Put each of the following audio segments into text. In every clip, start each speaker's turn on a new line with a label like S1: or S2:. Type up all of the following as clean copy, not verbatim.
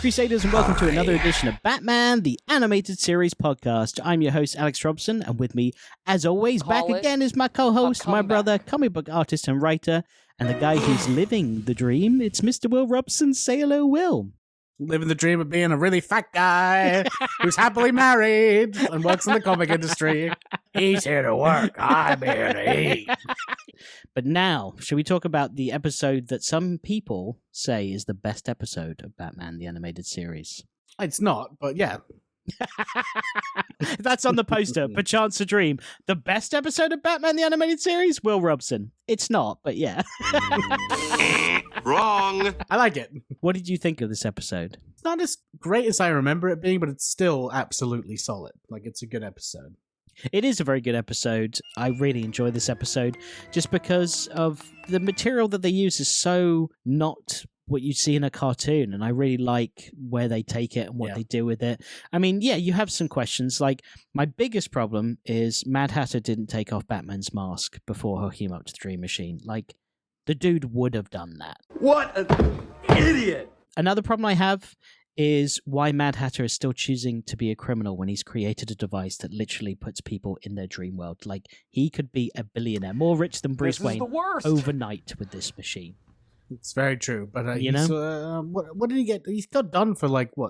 S1: Crusaders, and welcome to another edition of Batman, the Animated Series podcast. I'm your host, Alex Robson, and with me, as always, back again is my co-host, my brother, comic book artist and writer, and the guy who's living the dream. It's Mr. Will Robson. Say hello, Will.
S2: Living the dream of being a really fat guy who's happily married and works in the comic industry. He's here to work. I'm here to eat.
S1: But now, should we talk about the episode that some people say is the best episode of Batman, the Animated Series?
S2: It's not, but yeah.
S1: That's on the poster. Perchance a dream. The best episode of Batman, the Animated Series? Will Robson. It's not, but yeah.
S3: Wrong.
S2: I like it.
S1: What did you think of this episode?
S2: It's not as great as I remember it being, but it's still absolutely solid. Like, it's a good episode.
S1: It is a very good episode. I really enjoy this episode just because of the material that they use is so not what you see in a cartoon, and I really like where they take it and what they do with it. I mean, yeah, you have some questions. Like, my biggest problem is Mad Hatter didn't take off Batman's mask before hooking him up to the Dream Machine. Like, the dude would have done that.
S3: What an idiot!
S1: Another problem I have is why Mad Hatter is still choosing to be a criminal when he's created a device that literally puts people in their dream world. Like, he could be a billionaire, more rich than Bruce Wayne overnight with this machine.
S2: It's very true, but what did he get? He's got done for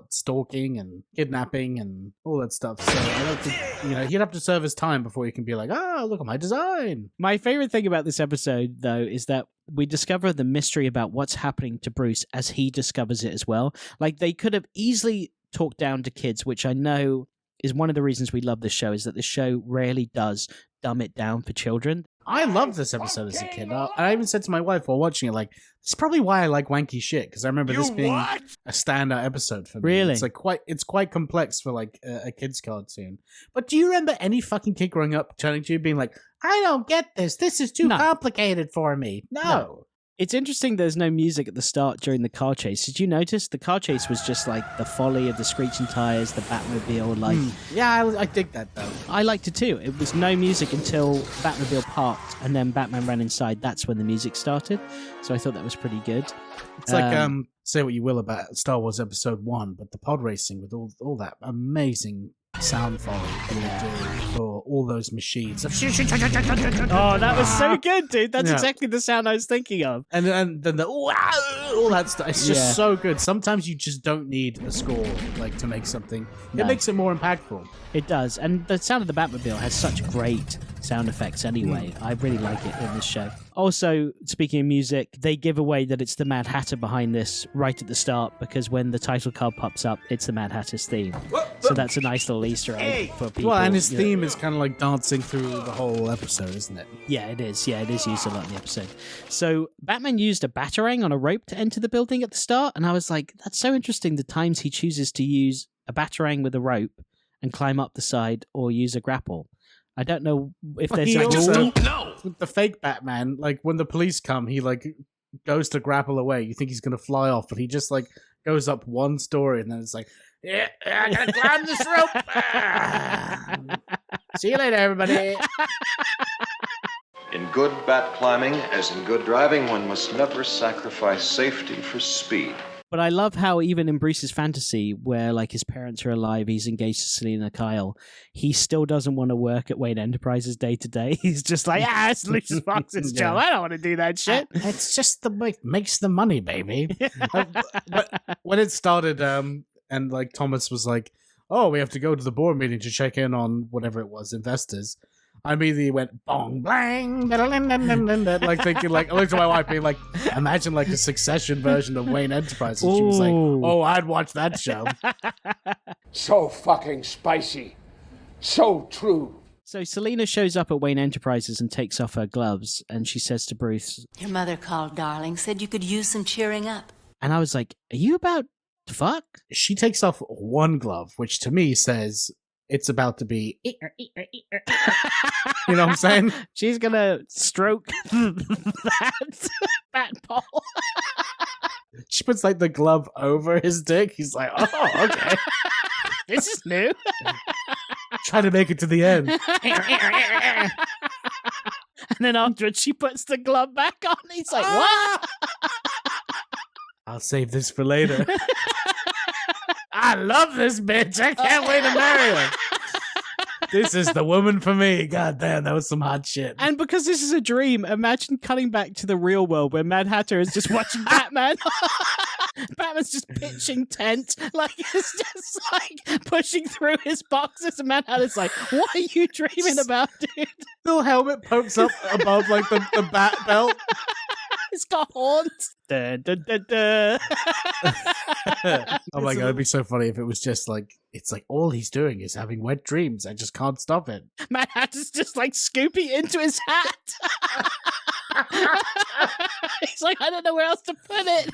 S2: stalking and kidnapping and all that stuff. So I don't think he'd have to serve his time before he can be like, look at my design.
S1: My favorite thing about this episode, though, is that we discover the mystery about what's happening to Bruce as he discovers it as well. Like, they could have easily talked down to kids, which I know is one of the reasons we love this show, is that the show rarely does dumb it down for children.
S2: I loved this episode as a kid. I even said to my wife while watching it, like, it's probably why I like wanky shit, because I remember this being a standout episode for me.
S1: Really?
S2: It's like it's quite complex for like a kid's cartoon. But do you remember any fucking kid growing up turning to you being like, I don't get this. This is too complicated for me. No.
S1: It's interesting there's no music at the start during the car chase. Did you notice? The car chase was just like the folly of the screeching tires, the Batmobile, like...
S2: Yeah, I dig that, though.
S1: I liked it too. It was no music until Batmobile parked and then Batman ran inside. That's when the music started. So I thought that was pretty good.
S2: It's like, say what you will about Star Wars Episode 1, but the pod racing with all that amazing sound folly that they do for all those machines.
S1: Oh, that was so good, dude. That's exactly the sound I was thinking of.
S2: And then the all that stuff. It's just so good. Sometimes you just don't need a score to make something. It makes it more impactful.
S1: It does. And the sound of the Batmobile has such great sound effects anyway. I really like it in this show. Also, speaking of music, they give away that it's the Mad Hatter behind this right at the start, because when the title card pops up, it's the Mad Hatter's theme. So that's a nice little Easter egg for people.
S2: Well, and his theme is kind of like dancing through the whole episode, isn't it?
S1: Yeah, it is. Yeah, it is used a lot in the episode. So Batman used a batarang on a rope to enter the building at the start, and I was like, that's so interesting, the times he chooses to use a batarang with a rope and climb up the side or use a grapple. I don't know if there's a rule.
S2: With the fake Batman, like when the police come, he goes to grapple away. You think he's gonna fly off, but he just goes up one story and then it's like, yeah, I gotta climb this rope. See you later, everybody.
S3: In good bat climbing, as in good driving, one must never sacrifice safety for speed.
S1: But I love how even in Bruce's fantasy, where his parents are alive, he's engaged to Selina Kyle, he still doesn't want to work at Wayne Enterprises day to day. He's just like, it's Lucius Fox's job. I don't want to do that shit.
S2: It's just makes the money, baby. But when it started, and Thomas was like, oh, we have to go to the board meeting to check in on whatever it was, investors. I immediately went bong blang, thinking I looked at my wife being like, imagine a Succession version of Wayne Enterprises. She was like, oh, I'd watch that show.
S4: So fucking spicy, so true.
S1: So Selina shows up at Wayne Enterprises and takes off her gloves, and she says to Bruce,
S5: your mother called, darling, said you could use some cheering up.
S1: And I was like, are you about to fuck?
S2: She takes off one glove, which to me says it's about to be, you know what I'm saying?
S1: She's gonna stroke that bat ball.
S2: She puts the glove over his dick. He's like, oh, okay.
S1: This is new.
S2: Try to make it to the end.
S1: And then afterwards, she puts the glove back on. He's like, what?
S2: I'll save this for later. I love this bitch. I can't wait to marry her. This is the woman for me. God damn, that was some hot shit.
S1: And because this is a dream, imagine cutting back to the real world where Mad Hatter is just watching Batman. Batman's just pitching tent, like it's just like pushing through his boxes, and Mad Hatter's like, "What are you dreaming about, dude?"
S2: Little helmet pokes up above like the bat belt.
S1: It's got horns. Da, da, da, da.
S2: Oh my god, it'd be so funny if it was just like, it's like all he's doing is having wet dreams. I just can't stop it.
S1: Mad Hatter's just like scooping into his hat. He's like, I don't know where else to put it.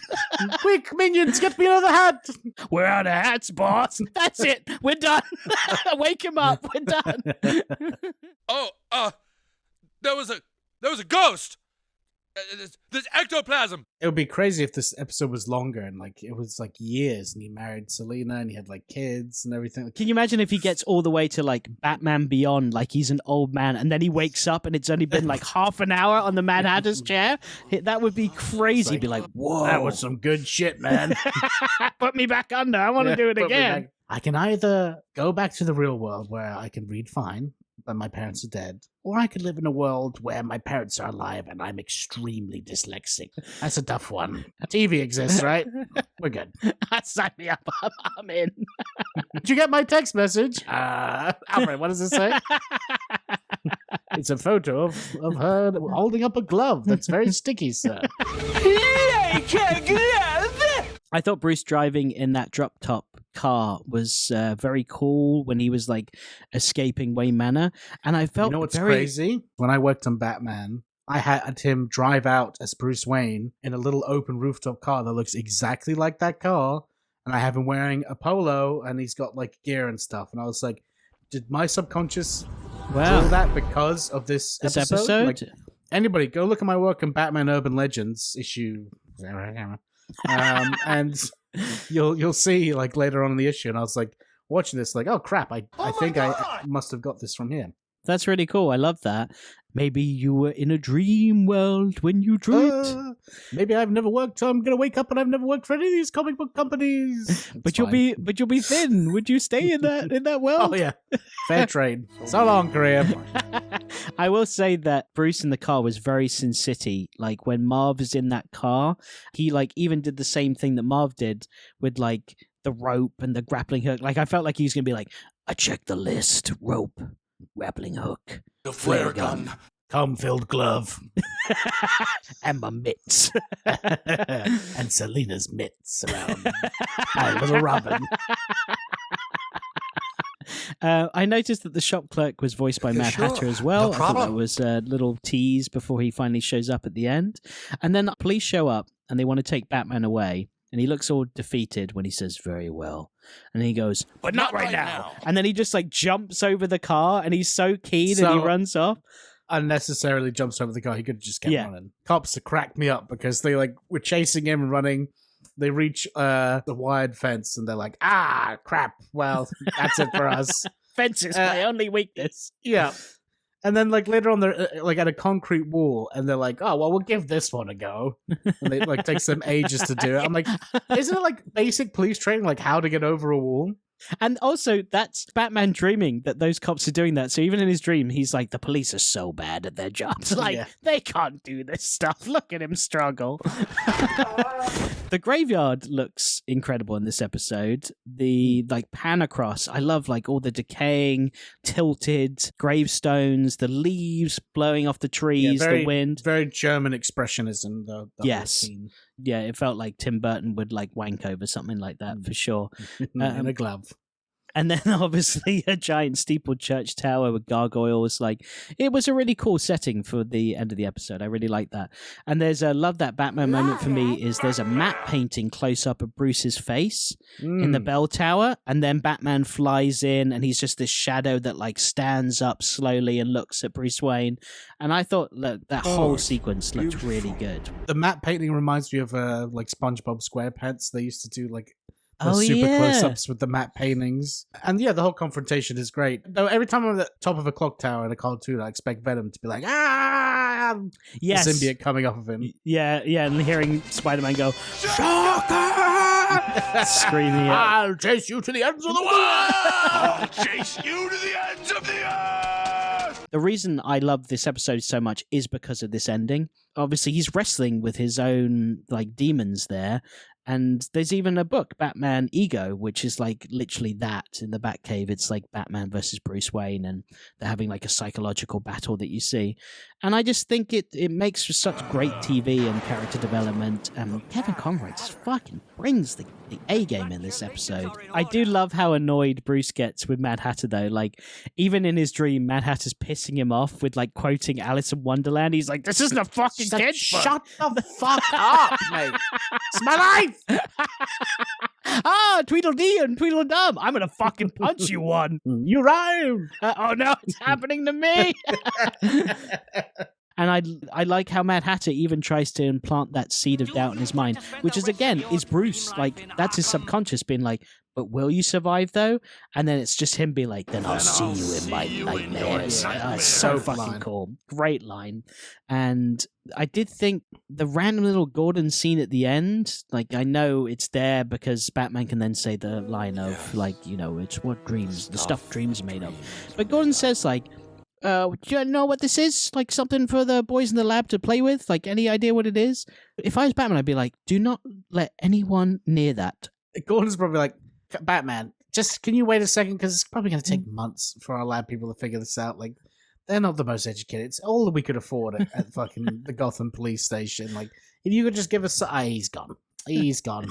S2: Quick, minions, get me another hat.
S1: We're out of hats, boss. That's it. We're done. Wake him up. We're done.
S6: There was a ghost. There's ectoplasm.
S2: It would be crazy if this episode was longer and like it was like years and he married Selina and he had like kids and everything.
S1: Can you imagine if he gets all the way to like Batman Beyond, like he's an old man, and then he wakes up and it's only been like half an hour on the Mad Hatter's chair? That would be crazy. Be like, whoa,
S2: that was some good shit, man.
S1: Put me back under. I want to do it again.
S2: I can either go back to the real world where I can read fine, but my parents are dead, or I could live in a world where my parents are alive and I'm extremely dyslexic. That's a tough one. TV exists, right? We're good.
S1: Sign me up. I'm in.
S2: Did you get my text message? Alfred, what does it say? It's a photo of her holding up a glove that's very sticky, sir.
S1: I thought Bruce driving in that drop-top car was very cool when he was like escaping Wayne Manor, and I felt
S2: what's crazy? When I worked on Batman, I had him drive out as Bruce Wayne in a little open rooftop car that looks exactly like that car, and I have him wearing a polo and he's got like gear and stuff, and I was like, did my subconscious do that because of this episode? Like, anybody go look at my work in Batman Urban Legends issue. And you'll see like later on in the issue, and I was like watching this like, oh crap, I think I must have got this from here.
S1: That's really cool. I love that. Maybe you were in a dream world when you drew it.
S2: Maybe I've never worked. So I'm gonna wake up and I've never worked for any of these comic book companies.
S1: But you'll be thin. Would you stay in that world?
S2: Oh yeah, fair trade. So long, career.
S1: I will say that Bruce in the car was very Sin City. Like when Marv is in that car, he like even did the same thing that Marv did with like the rope and the grappling hook. Like I felt like he was gonna be like, I checked the list: rope, grappling hook,
S6: the flare gun,
S2: cum-filled glove,
S1: and my mitts,
S2: and Selina's mitts around my little Robin.
S1: I noticed that the shop clerk was voiced by Mad Hatter as well.
S6: No
S1: I
S6: problem.
S1: thought that was a little tease before he finally shows up at the end. And then the police show up and they want to take Batman away. And he looks all defeated when he says, very well. And he goes, but not right now. And then he just like jumps over the car and he's so keen and he runs off.
S2: Unnecessarily jumps over the car. He could have just kept running. Cops cracked me up because they like were chasing him and running. They reach the wired fence and they're like, ah, crap. Well, that's it for us.
S1: Fence is my only weakness.
S2: Yeah. And then like later on they're like at a concrete wall and they're like, oh, well, we'll give this one a go. And it like takes them ages to do it. I'm like, isn't it like basic police training, like how to get over a wall?
S1: And also, that's Batman dreaming that those cops are doing that. So even in his dream, he's like, the police are so bad at their jobs. Like, they can't do this stuff. Look at him struggle. The graveyard looks incredible in this episode. The, like, pan across. I love, like, all the decaying, tilted gravestones, the leaves blowing off the trees, the wind.
S2: Very German expressionism, the whole scene.
S1: Yeah, it felt like Tim Burton would like wank over something like that for sure.
S2: In a glove.
S1: And then obviously a giant steepled church tower with gargoyles. Like, it was a really cool setting for the end of the episode. I really like that. And there's a love that Batman moment for me is there's a matte painting close up of Bruce's face in the bell tower. And then Batman flies in and he's just this shadow that like stands up slowly and looks at Bruce Wayne. And I thought that whole sequence looked really good.
S2: The matte painting reminds me of like SpongeBob SquarePants. They used to do like super close-ups with the matte paintings. And yeah, the whole confrontation is great. Though every time I'm at the top of a clock tower in a cartoon, I expect Venom to be like, ah!
S1: Yes.
S2: The symbiote coming off of him.
S1: Yeah, and hearing Spider-Man go, Shocker! Screaming it.
S2: I'll chase you to the ends of the world.
S6: I'll chase you to the ends of the earth!
S1: The reason I love this episode so much is because of this ending. Obviously, he's wrestling with his own like demons there. And there's even a book, Batman Ego, which is like literally that in the Batcave. It's like Batman versus Bruce Wayne, and they're having like a psychological battle that you see. And I just think it makes for such great TV and character development. Kevin Conroy just fucking brings the A game in this episode. I do love how annoyed Bruce gets with Mad Hatter, though. Like, even in his dream, Mad Hatter's pissing him off with like quoting Alice in Wonderland. He's like, "This isn't a fucking kid's book."
S2: Shut the fuck up, mate. It's my life.
S1: Tweedledee and Tweedledum. I'm gonna fucking punch you one.
S2: You rhyme.
S1: Oh no, it's happening to me. And I like how Mad Hatter even tries to implant that seed of doubt in his mind, which is, again, is Bruce. Like, that's his subconscious being like, but will you survive, though? And then it's just him being like, then I'll see you in my nightmares. It's so fucking cool. Great line. And I did think the random little Gordon scene at the end, like, I know it's there because Batman can then say the line of, like, you know, it's what dreams, the stuff dreams are made of. But Gordon says, like, do you know what this is? Like something for the boys in the lab to play with? Like, any idea what it is? If I was Batman, I'd be like, do not let anyone near that.
S2: Gordon's probably like, Batman, just can you wait a second? Because it's probably going to take months for our lab people to figure this out. Like, they're not the most educated. It's all that we could afford at fucking the Gotham police station. Like, if you could just give us... he's gone. He's gone.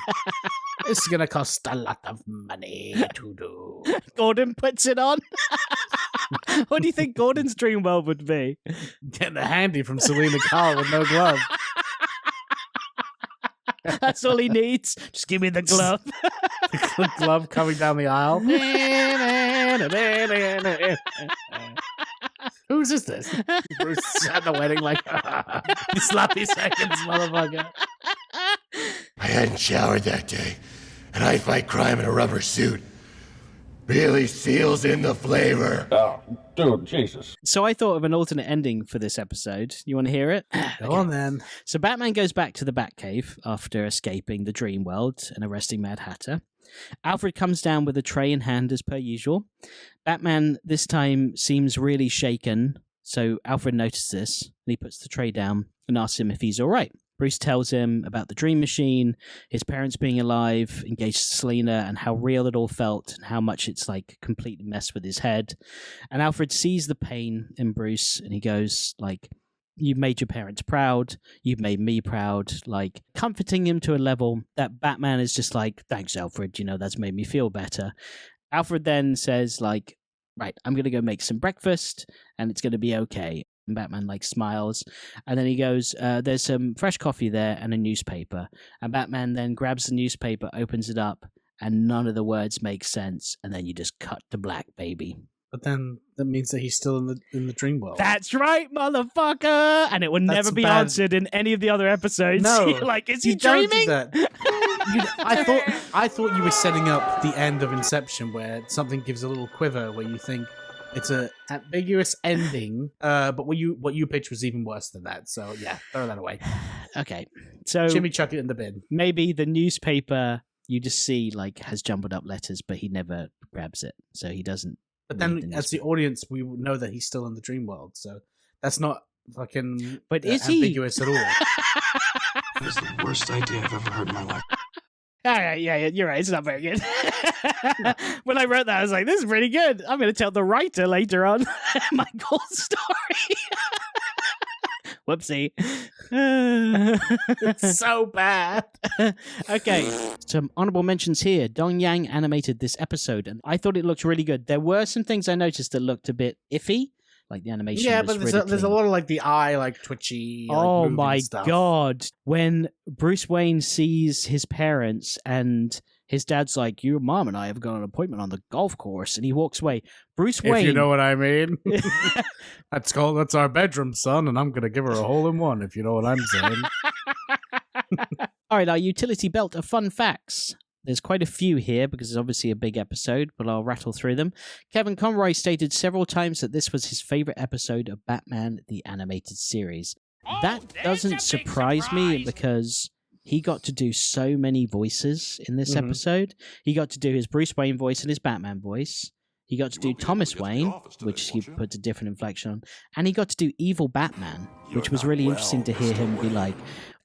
S2: This is going to cost a lot of money to do.
S1: Gordon puts it on. What do you think Gordon's dream world would be?
S2: Getting a handy from Selina Kyle with no glove.
S1: That's all he needs. Just give me the glove.
S2: The glove coming down the aisle. Whose is this? Bruce at the wedding like, you sloppy seconds, motherfucker.
S7: I hadn't showered that day, and I fight crime in a rubber suit. Really seals in the flavor.
S4: Oh, dude, Jesus.
S1: So I thought of an alternate ending for this episode. You want to hear it?
S2: Go on, then.
S1: So Batman goes back to the Batcave after escaping the dream world and arresting Mad Hatter. Alfred comes down with a tray in hand as per usual. Batman this time seems really shaken, so Alfred notices this, and he puts the tray down and asks him if he's all right. Bruce tells him about the dream machine, his parents being alive, engaged to Selina, and how real it all felt, and how much it's like completely messed with his head. And Alfred sees the pain in Bruce, and he goes like, "You've made your parents proud, you've made me proud," like comforting him to a level that Batman is just like, "Thanks, Alfred, you know, that's made me feel better." Alfred then says like, "Right, I'm going to go make some breakfast, and it's going to be okay." And Batman like smiles, and then he goes, "There's some fresh coffee there and a newspaper." And Batman then grabs the newspaper, opens it up, and none of the words make sense. And then you just cut to black, baby.
S2: But then that means that he's still in the dream world.
S1: That's right, motherfucker! And it would never be answered in any of the other episodes.
S2: No,
S1: like, is he
S2: don't
S1: dreaming?
S2: do that. I thought you were setting up the end of Inception, where something gives a little quiver, where you think it's a ambiguous ending. But what you pitched was even worse than that. So yeah, throw that away.
S1: Okay, so
S2: Jimmy, chuck it in the bin.
S1: Maybe the newspaper you just see like has jumbled up letters, but he never grabs it, so he doesn't.
S2: But then, as the audience, we know that he's still in the dream world, so that's not fucking
S1: but is
S2: ambiguous at all.
S8: That is the worst idea I've ever heard in my life.
S1: Yeah, you're right. It's not very good. When I wrote that, I was like, this is pretty good. I'm going to tell the writer later on my cool story. Whoopsie.
S2: It's so bad.
S1: Okay, some honorable mentions here. Dong Yang animated this episode, and I thought it looked really good. There were some things I noticed that looked a bit iffy, like the animation.
S2: Yeah,
S1: was
S2: but
S1: really
S2: there's a
S1: clean.
S2: lot of like the eye, like twitchy. Like,
S1: Oh
S2: moving
S1: my
S2: stuff.
S1: god. When Bruce Wayne sees his parents and his dad's like, "Your mom and I have got an appointment on the golf course," and he walks away. Bruce Wayne.
S2: If you know what I mean. That's our bedroom, son, and I'm gonna give her a hole in one, if you know what I'm saying.
S1: All right, our utility belt of fun facts. There's quite a few here because it's obviously a big episode, but I'll rattle through them. Kevin Conroy stated several times that this was his favorite episode of Batman the Animated Series. That doesn't surprise me because he got to do so many voices in this episode. He got to do his Bruce Wayne voice and his Batman voice. He got to do Thomas Wayne, which he put a different inflection on. And he got to do Evil Batman, which was really interesting to hear him be like,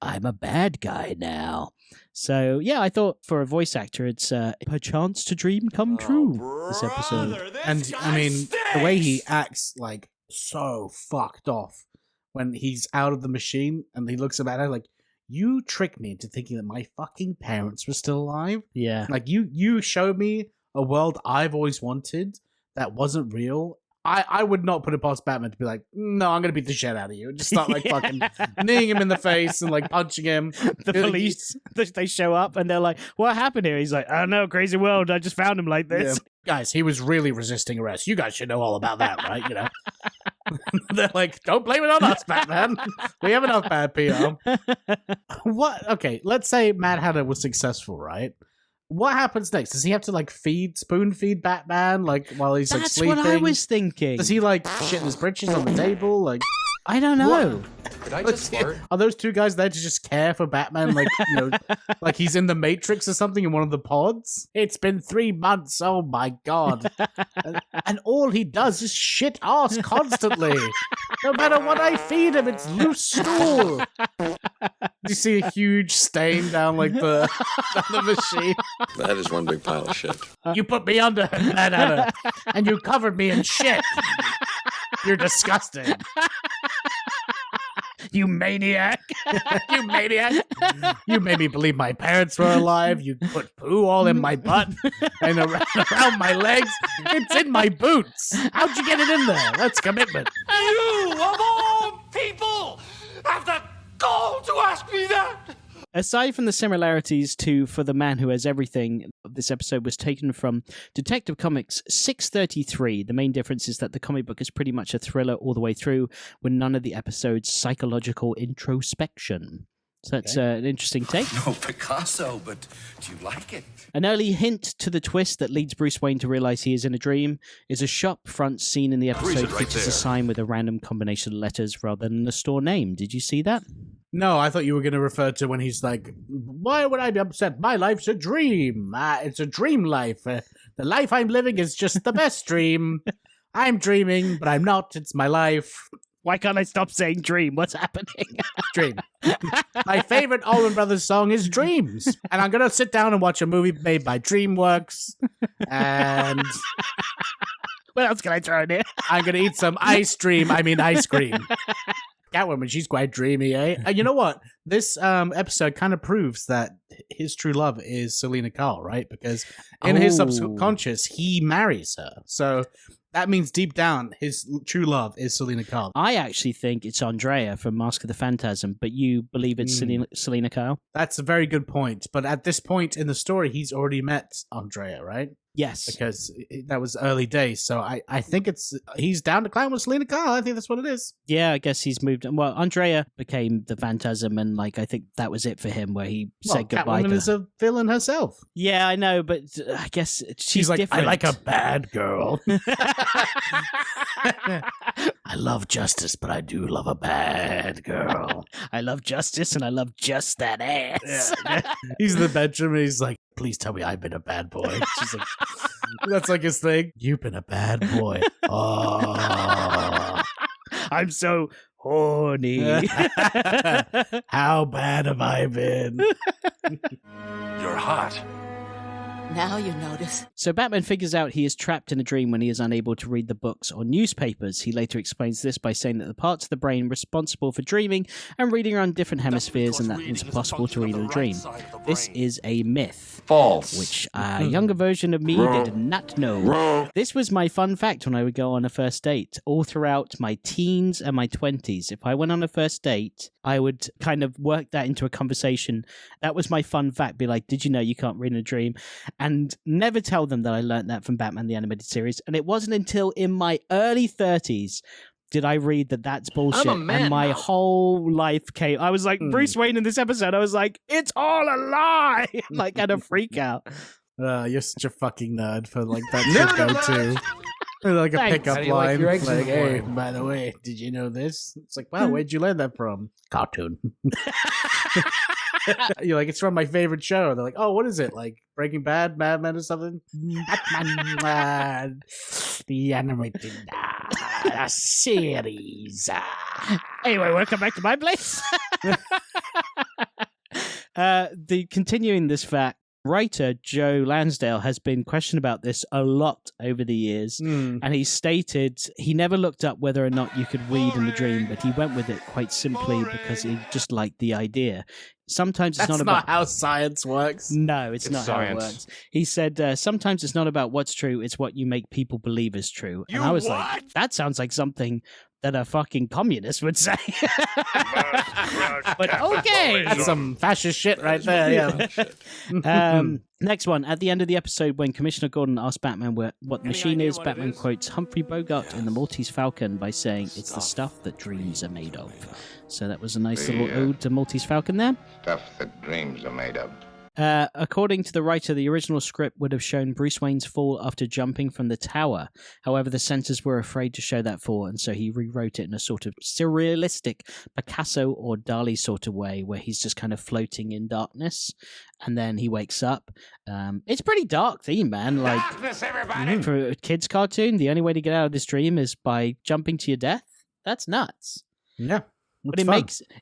S1: I'm a bad guy now. So, yeah, I thought for a voice actor, it's Perchance to dream come true, this episode.
S2: And, I mean, the way he acts, like, so fucked off when he's out of the machine and he looks at her like, you tricked me into thinking that my fucking parents were still alive?
S1: Yeah.
S2: Like, you showed me a world I've always wanted that wasn't real. I would not put it past Batman to be like, no, I'm going to beat the shit out of you. Just start like fucking kneeing him in the face and like punching him.
S1: The police, they show up and they're like, what happened here? He's like, I don't know, crazy world. I just found him like this.
S2: Yeah. Guys, he was really resisting arrest. You guys should know all about that, right? You know, they're like, don't blame it on us, Batman. We have enough bad PR. What? Okay, let's say Mad Hatter was successful, right? What happens next? Does he have to like spoon feed Batman like while he's like sleeping?
S1: That's what I was thinking.
S2: Does he like shit in his britches on the table? Like,
S1: I don't know.
S8: Did I just flirt?
S2: Are those two guys there to just care for Batman? Like, you know, like he's in the Matrix or something in one of the pods? It's been 3 months. Oh my God. And all he does is shit ass constantly. No matter what I feed him, it's loose stool. You see a huge stain down like down the machine.
S8: That is one big pile of shit.
S2: You put me under, Mad Hatter, and you covered me in shit. You're disgusting.
S1: You maniac.
S2: You maniac. You made me believe my parents were alive. You put poo all in my butt and around my legs. It's in my boots. How'd you get it in there? That's commitment.
S6: You, of all people, have the gall to ask me that!
S1: Aside from the similarities to For the Man Who Has Everything, this episode was taken from Detective Comics 633. The main difference is that the comic book is pretty much a thriller all the way through, with none of the episode's psychological introspection. So that's an interesting take.
S6: No Picasso, but do you like it?
S1: An early hint to the twist that leads Bruce Wayne to realize he is in a dream is a shop front scene in the episode features a sign with a random combination of letters rather than a store name. Did you see that?
S2: No, I thought you were going to refer to when he's like, why would I be upset? My life's a dream. It's a dream life. The life I'm living is just the best dream. I'm dreaming, but I'm not. It's my life.
S1: Why can't I stop saying dream? What's happening?
S2: Dream. My favorite Allman Brothers song is Dreams. And I'm going to sit down and watch a movie made by DreamWorks. And
S1: what else can I throw in here?
S2: I'm going to eat some ice cream. Catwoman, she's quite dreamy, eh? And you know what? This episode kind of proves that his true love is Selina Kyle, right? Because in his subconscious, he marries her. So that means deep down, his true love is Selina Kyle.
S1: I actually think it's Andrea from Mask of the Phantasm, but you believe it's Selina Kyle?
S2: That's a very good point. But at this point in the story, he's already met Andrea, right?
S1: Yes.
S2: Because that was early days. So I think he's down to clown with Selina Kyle. I think that's what it is.
S1: Yeah, I guess he's moved. Well, Andrea became the Phantasm, and like I think that was it for him, where he said goodbye.
S2: Catwoman is a villain herself.
S1: Yeah, I know, but I guess she's
S2: like,
S1: different.
S2: I like a bad girl. I love justice, but I do love a bad girl.
S1: I love justice, and I love just that ass.
S2: Yeah. He's in the bedroom, and he's like, please tell me I've been a bad boy. She's like, that's like his thing. You've been a bad boy. Oh,
S1: I'm so horny.
S2: How bad have I been?
S6: You're hot.
S5: Now you notice.
S1: So Batman figures out he is trapped in a dream when he is unable to read the books or newspapers. He later explains this by saying that the parts of the brain responsible for dreaming and reading are on different hemispheres and that it's possible to read a dream. This is a myth.
S6: False.
S1: Which a younger version of me did not know. This was my fun fact when I would go on a first date. All throughout my teens and my 20s, if I went on a first date, I would kind of work that into a conversation. That was my fun fact. Be like, did you know you can't read in a dream? And never tell them that I learned that from Batman the Animated Series. And it wasn't until in my early 30s did I read that that's bullshit. And my whole life came. I was like, Bruce Wayne in this episode, I was like, it's all a lie. Like, kind of freak out.
S2: You're such a fucking nerd for like that to go to. Like a
S1: Thanks.
S2: pickup
S4: How do you like
S2: line.
S4: your eggs in
S2: Like,
S4: the
S2: hey,
S4: morning?"
S2: by the way, did you know this? It's like, wow, where'd you learn that from? Cartoon. You're like, it's from my favorite show. They're like, oh, what is it? Like Breaking Bad, Mad Men, or something? Batman, the animated series.
S1: Anyway, welcome back to my place. The continuing this fact, writer Joe Lansdale has been questioned about this a lot over the years, and he stated he never looked up whether or not you could weed in a dream, but he went with it quite simply because he just liked the idea. Sometimes it's
S2: That's
S1: not about
S2: how science works.
S1: No, it's not
S8: science.
S1: how it works. He said, sometimes it's not about what's true, it's what you make people believe is true. And I was like, that sounds like something that a fucking communist would say. But okay.
S2: That's some fascist shit right there. Yeah.
S1: Next one. At the end of the episode, when Commissioner Gordon asks Batman what the machine is, Batman quotes Humphrey Bogart in The Maltese Falcon by saying, it's the stuff that dreams are made of. So that was a nice little ode to Maltese Falcon there.
S9: Stuff that dreams are made of.
S1: According to the writer, the original script would have shown Bruce Wayne's fall after jumping from the tower. However, the censors were afraid to show that fall, and so he rewrote it in a sort of surrealistic Picasso or Dali sort of way, where he's just kind of floating in darkness, and then he wakes up. It's a pretty dark theme, man. Like, for a kid's cartoon, the only way to get out of this dream is by jumping to your death. That's nuts.
S2: Yeah.
S1: But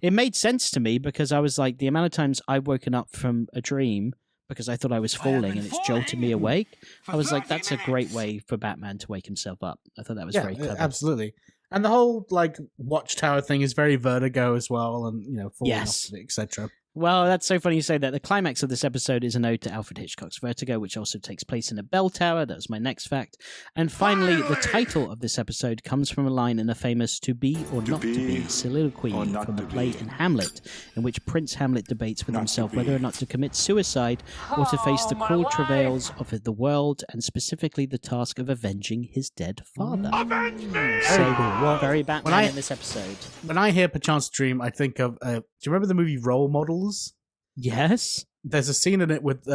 S1: it made sense to me because I was like, the amount of times I've woken up from a dream because I thought I was falling and it's jolted me awake. I was like, that's a great way for Batman to wake himself up. I thought that was very clever.
S2: Absolutely. And the whole like watchtower thing is very Vertigo as well, and falling off of it, etc.
S1: Well, that's so funny you say that. The climax of this episode is an ode to Alfred Hitchcock's Vertigo, which also takes place in a bell tower. That was my next fact. And finally, the title of this episode comes from a line in the famous To Be or Not to Be soliloquy from the play in Hamlet, in which Prince Hamlet debates with himself whether or not to commit suicide or to face the cruel travails of the world, and specifically the task of avenging his dead father. So cool. Well, very Batman in this episode.
S2: When I hear Perchance Dream, I think of, do you remember the movie Role Models?
S1: Yes.
S2: There's a scene in it with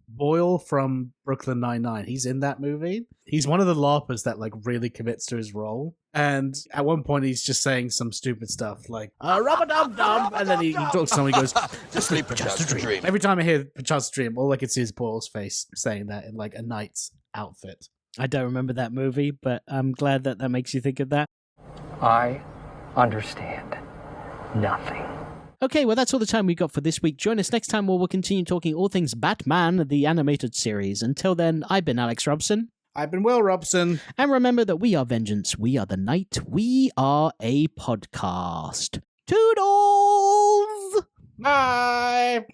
S2: Boyle from Brooklyn Nine-Nine. He's in that movie. He's one of the LARPers that like really commits to his role. And at one point he's just saying some stupid stuff like, rub-a-dub-dub, and then he talks to someone, he goes, sleep Perchance Dream. Every time I hear Perchance Dream, all I can see is Boyle's face saying that in like a knight's outfit.
S1: I don't remember that movie, but I'm glad that makes you think of that.
S10: I understand nothing.
S1: Okay, well, that's all the time we've got for this week. Join us next time where we'll continue talking all things Batman, the animated series. Until then, I've been Alex Robson.
S2: I've been Will Robson.
S1: And remember that we are Vengeance, we are the Night, we are a podcast. Toodles!
S2: Bye!